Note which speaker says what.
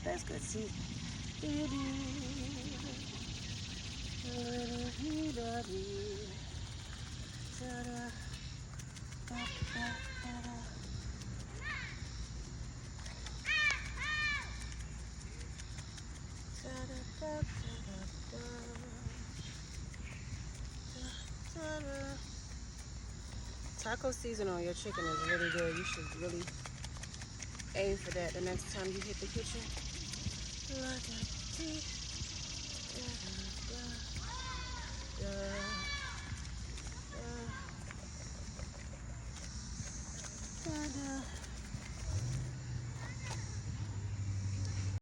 Speaker 1: That's good. See. Taco season on your chicken is really good. You should really aim for that the next time you hit the kitchen.